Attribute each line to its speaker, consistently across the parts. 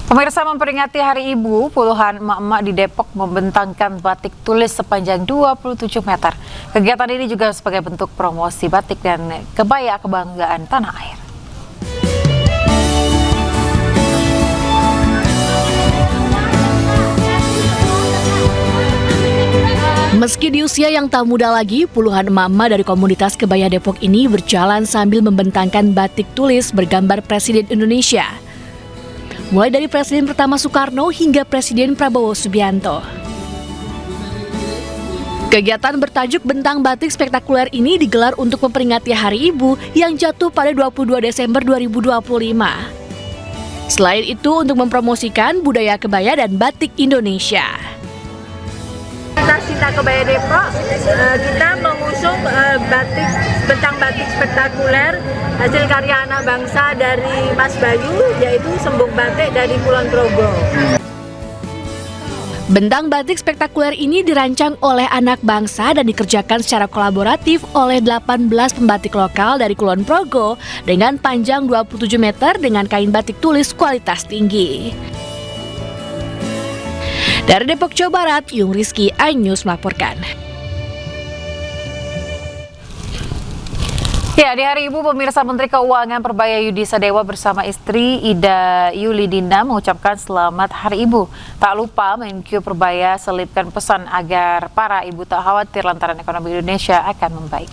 Speaker 1: Pemirsa, memperingati Hari Ibu, puluhan emak-emak di Depok membentangkan batik tulis sepanjang 27 meter. Kegiatan ini juga sebagai bentuk promosi batik dan kebaya kebanggaan tanah air.
Speaker 2: Meski di usia yang tak muda lagi, puluhan emak-emak dari komunitas kebaya Depok ini berjalan sambil membentangkan batik tulis bergambar Presiden Indonesia. Mulai dari Presiden pertama Soekarno hingga Presiden Prabowo Subianto. Kegiatan bertajuk Bentang Batik Spektakuler ini digelar untuk memperingati Hari Ibu yang jatuh pada 22 Desember 2025. Selain itu, untuk mempromosikan budaya kebaya dan batik Indonesia.
Speaker 3: Cinta Kebaya Depok, kita mengusung bentang batik spektakuler hasil karya anak bangsa dari Mas Bayu, yaitu Sembung Batik dari Kulon Progo.
Speaker 2: Bentang batik spektakuler ini dirancang oleh anak bangsa dan dikerjakan secara kolaboratif oleh 18 pembatik lokal dari Kulon Progo dengan panjang 27 meter dengan kain batik tulis kualitas tinggi. Dari Depok, Jawa Barat, Yung Rizky, iNews melaporkan.
Speaker 1: Ya, di Hari Ibu, pemirsa, Menteri Keuangan Perbaya Yudi Sadewa bersama istri Ida Yulidina mengucapkan selamat Hari Ibu. Tak lupa Menkyu Perbaya selipkan pesan agar para ibu tak khawatir lantaran ekonomi Indonesia akan membaik.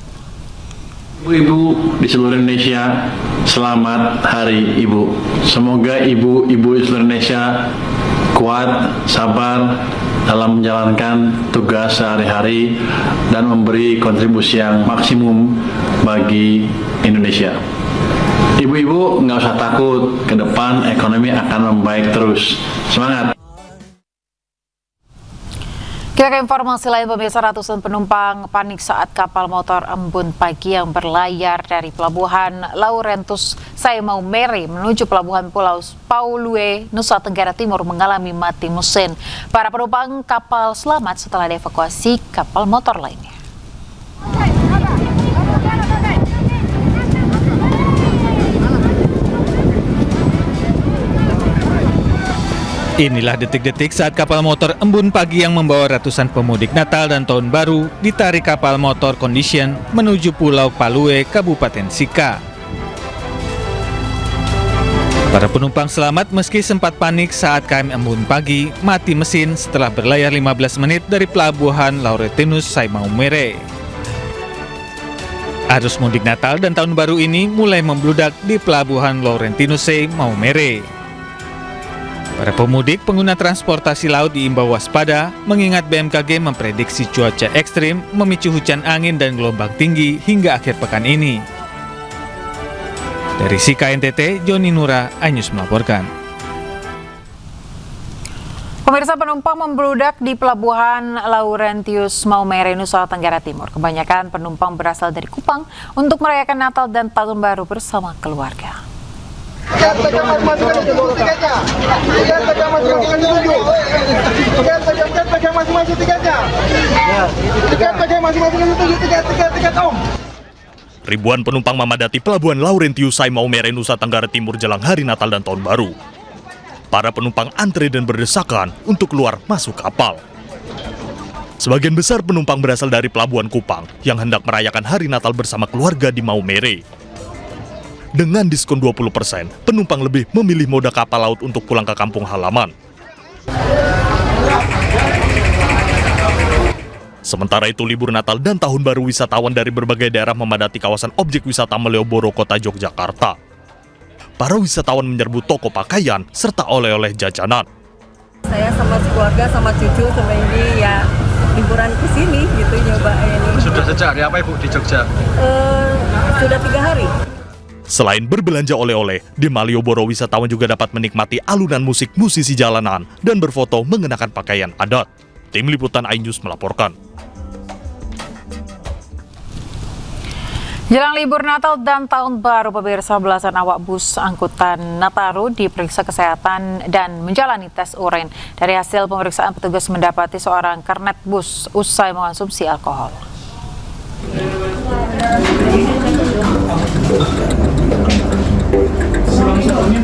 Speaker 4: Ibu-ibu di seluruh Indonesia, selamat Hari Ibu. Semoga ibu-ibu di seluruh Indonesia kuat, sabar dalam menjalankan tugas sehari-hari dan memberi kontribusi yang maksimum bagi Indonesia. Ibu-ibu nggak usah takut, ke depan ekonomi akan membaik terus. Semangat!
Speaker 1: Kita ke informasi lain, pemirsa. Ratusan penumpang panik saat kapal motor embun pagi yang berlayar dari pelabuhan Laurentus Maumere menuju pelabuhan Pulau Paulue, Nusa Tenggara Timur mengalami mati mesin. Para penumpang kapal selamat setelah dievakuasi kapal motor lainnya.
Speaker 5: Inilah detik-detik saat kapal motor embun pagi yang membawa ratusan pemudik Natal dan Tahun Baru ditarik kapal motor Condition menuju Pulau Palue, Kabupaten Sika. Para penumpang selamat meski sempat panik saat KM Embun Pagi mati mesin setelah berlayar 15 menit dari pelabuhan Laurentinus Maumere. Arus mudik Natal dan Tahun Baru ini mulai membludak di pelabuhan Laurentinus Maumere. Para pemudik pengguna transportasi laut diimbau waspada mengingat BMKG memprediksi cuaca ekstrim memicu hujan angin dan gelombang tinggi hingga akhir pekan ini. Dari Sika NTT, Joni Nura, iNews melaporkan.
Speaker 1: Pemirsa, penumpang membludak di pelabuhan Laurentius Maumere, Nusa Tenggara Timur. Kebanyakan penumpang berasal dari Kupang untuk merayakan Natal dan Tahun Baru bersama keluarga.
Speaker 6: Ribuan penumpang memadati pelabuhan Laurentius Maumere, Nusa Tenggara Timur jelang hari Natal dan Tahun Baru. Para penumpang antre dan berdesakan untuk keluar masuk kapal. Sebagian besar penumpang berasal dari pelabuhan Kupang yang hendak merayakan hari Natal bersama keluarga di Maumere. Dengan diskon 20%, penumpang lebih memilih moda kapal laut untuk pulang ke kampung halaman. Sementara itu, libur Natal dan Tahun Baru wisatawan dari berbagai daerah memadati kawasan objek wisata Malioboro, Kota Yogyakarta. Para wisatawan menyerbu toko pakaian serta oleh-oleh jajanan.
Speaker 3: Saya sama keluarga, sama cucu, sama ini ya liburan ke sini gitu, nyoba ini.
Speaker 7: Sudah sejak hari apa Ibu di Jogja?
Speaker 3: Sudah 3 hari.
Speaker 6: Selain berbelanja oleh-oleh, di Malioboro wisatawan juga dapat menikmati alunan musik musisi jalanan dan berfoto mengenakan pakaian adat. Tim Liputan iNews melaporkan.
Speaker 1: Jelang libur Natal dan Tahun Baru, pemirsa, belasan awak bus angkutan Nataru diperiksa kesehatan dan menjalani tes urin. Dari hasil pemeriksaan, petugas mendapati seorang kernet bus usai mengonsumsi alkohol.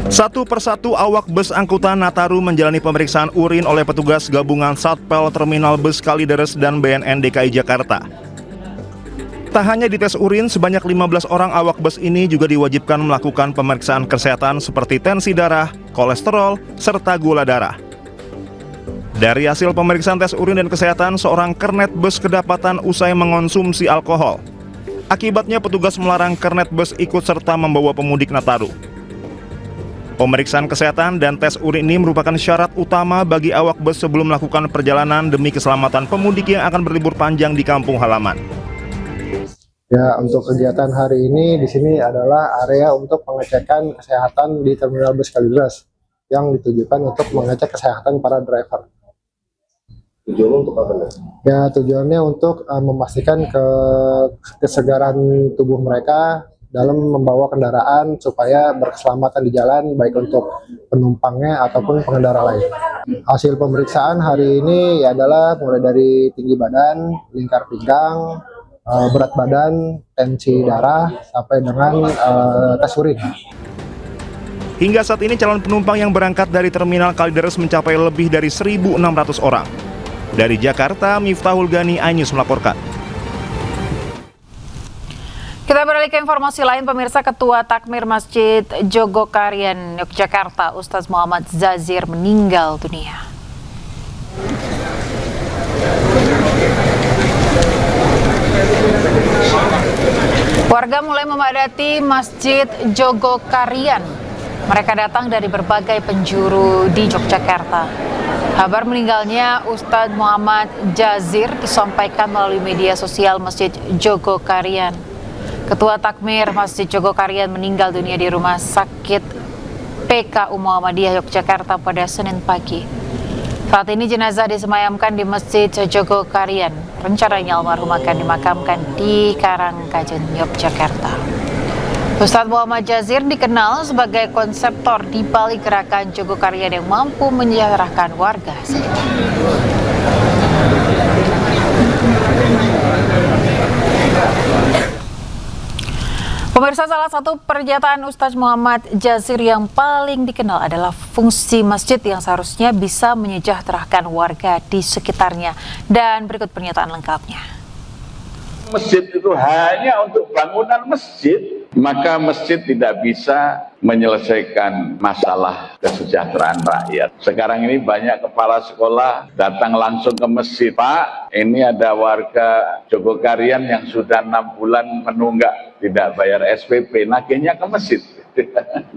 Speaker 8: Satu persatu awak bus angkutan Nataru menjalani pemeriksaan urin oleh petugas gabungan Satpel Terminal Bus Kalideres dan BNN DKI Jakarta. Tak hanya dites urin, sebanyak 15 orang awak bus ini juga diwajibkan melakukan pemeriksaan kesehatan seperti tensi darah, kolesterol, serta gula darah. Dari hasil pemeriksaan tes urin dan kesehatan, seorang kernet bus kedapatan usai mengonsumsi alkohol. Akibatnya petugas melarang kernet bus ikut serta membawa pemudik Nataru. Pemeriksaan kesehatan dan tes urin ini merupakan syarat utama bagi awak bus sebelum melakukan perjalanan demi keselamatan pemudik yang akan berlibur panjang di kampung halaman.
Speaker 9: Ya, untuk kegiatan hari ini di sini adalah area untuk pengecekan kesehatan di Terminal Bus Kalideres yang ditujukan untuk mengecek kesehatan para driver.
Speaker 10: Tujuannya untuk apa?
Speaker 9: Ya, tujuannya untuk memastikan kesegaran tubuh mereka dalam membawa kendaraan supaya berkeselamatan di jalan, baik untuk penumpangnya ataupun pengendara lain. Hasil pemeriksaan hari ini adalah mulai dari tinggi badan, lingkar pinggang, berat badan, tensi darah, sampai dengan tes urin.
Speaker 8: Hingga saat ini calon penumpang yang berangkat dari Terminal Kalideres mencapai lebih dari 1.600 orang. Dari Jakarta, Miftahul Gani, iNews melaporkan.
Speaker 1: Kita beralih ke informasi lain, pemirsa. Ketua Takmir Masjid Jogokarian, Yogyakarta, Ustadz Muhammad Jazir meninggal dunia. Warga mulai memadati Masjid Jogokarian. Mereka datang dari berbagai penjuru di Yogyakarta. Kabar meninggalnya Ustadz Muhammad Jazir disampaikan melalui media sosial Masjid Jogokarian. Ketua Takmir Masjid Jogokarian meninggal dunia di Rumah Sakit PKU Muhammadiyah Yogyakarta pada Senin pagi. Saat ini jenazah disemayamkan di Masjid Jogokarian. Rencananya almarhum akan dimakamkan di Karangkajen, Yogyakarta. Ustadz Muhammad Jazir dikenal sebagai konseptor di balik gerakan Jogokarian yang mampu menyejahterakan warga sekitar. Pemirsa, salah satu pernyataan Ustadz Muhammad Jazir yang paling dikenal adalah fungsi masjid yang seharusnya bisa menyejahterakan warga di sekitarnya. Dan berikut pernyataan lengkapnya.
Speaker 11: Masjid itu hanya untuk bangunan masjid, maka masjid tidak bisa menyelesaikan masalah kesejahteraan rakyat. Sekarang ini banyak kepala sekolah datang langsung ke masjid. Pak, ini ada warga Jogokarian yang sudah 6 bulan menunggak tidak bayar SPP, nagihnya ke masjid.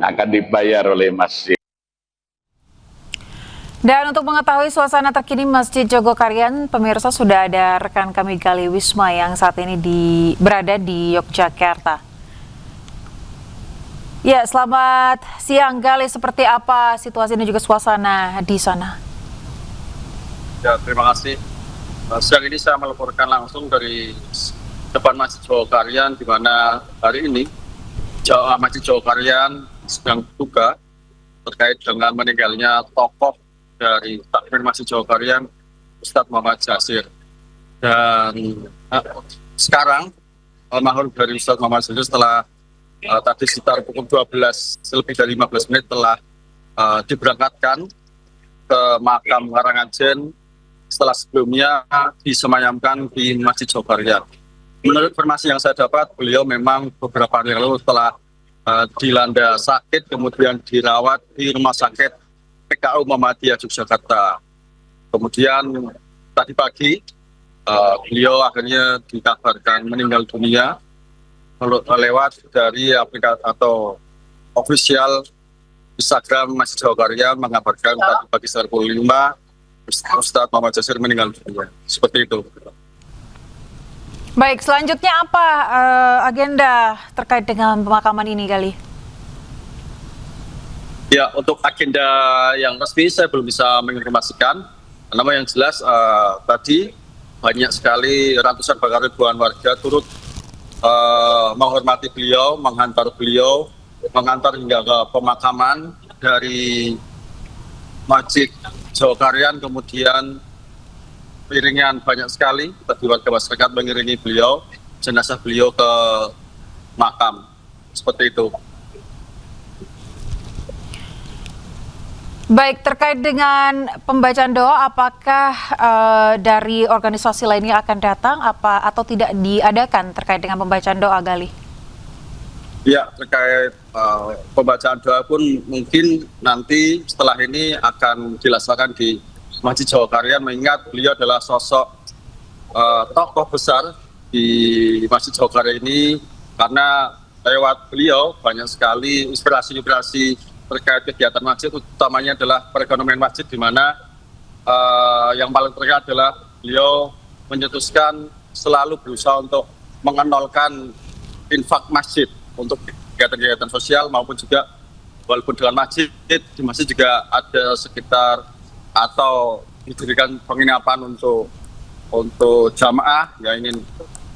Speaker 11: Akan dibayar oleh masjid.
Speaker 1: Dan untuk mengetahui suasana terkini Masjid Jogokarian, pemirsa, sudah ada rekan kami Gali Wisma yang saat ini berada di Yogyakarta. Ya, selamat siang Gali, seperti apa situasi dan juga suasana di sana?
Speaker 7: Ya, terima kasih. Siang ini saya melaporkan langsung dari depan Masjid Jogokarian, di mana hari ini Masjid Jogokarian sedang berduka terkait dengan meninggalnya tokoh dari Takmir Masjid Jogokarian, Ustadz Muhammad Jazir. Dan sekarang almarhum dari Ustadz Muhammad Jazir setelah tadi sekitar pukul 12 lebih dari 15 menit telah diberangkatkan ke makam Karangkajen setelah sebelumnya disemayamkan di Masjid Jogokarian. Menurut informasi yang saya dapat, beliau memang beberapa hari lalu telah dilanda sakit, kemudian dirawat di Rumah Sakit PKU Muhammadiyah Yogyakarta. Kemudian tadi pagi beliau akhirnya dikabarkan meninggal dunia lewat dari aplikasi atau official Instagram Masjid Jogokarian mengabarkan tadi pagi sekitar pukul 5 Ustadz Muhammad Jazir meninggal dunia. Seperti itu.
Speaker 1: Baik, selanjutnya apa agenda terkait dengan pemakaman ini, Gali?
Speaker 7: Ya, untuk agenda yang resmi saya belum bisa menginformasikan. Namun yang jelas tadi banyak sekali ratusan bahkan ribuan warga turut menghormati beliau, mengantar beliau, mengantar hingga ke pemakaman dari Masjid Jogokarian. Kemudian iringan banyak sekali tadi warga masyarakat mengiringi beliau, jenazah beliau ke makam. Seperti itu.
Speaker 1: Baik, terkait dengan pembacaan doa, apakah dari organisasi lainnya akan datang atau tidak diadakan terkait dengan pembacaan doa, Gali?
Speaker 7: Ya, terkait pembacaan doa pun mungkin nanti setelah ini akan dilaksanakan di Masjid Jogakarian, mengingat beliau adalah sosok tokoh besar di Masjid Jogakarian ini, karena lewat beliau banyak sekali inspirasi-inspirasi terkait kegiatan masjid, utamanya adalah perekonomian masjid, di mana yang paling terlihat adalah beliau menyetuskan selalu berusaha untuk mengenolkan infak masjid untuk kegiatan-kegiatan sosial, maupun juga walaupun dengan masjid, di masjid juga ada sekitar atau didirikan penginapan untuk jamaah yang ingin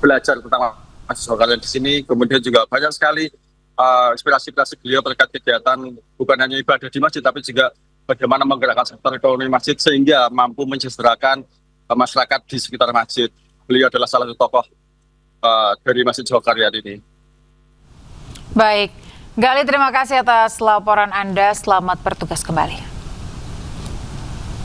Speaker 7: belajar tentang Masjid Jogakarian di sini. Kemudian juga banyak sekali inspirasi-inspirasi beliau terkait kegiatan bukan hanya ibadah di masjid, tapi juga bagaimana menggerakkan sektor ekonomi masjid sehingga mampu mensejahterakan masyarakat di sekitar masjid. Beliau adalah salah satu tokoh dari Masjid Jogakarian ini.
Speaker 1: Baik, Gali, terima kasih atas laporan Anda. Selamat bertugas kembali.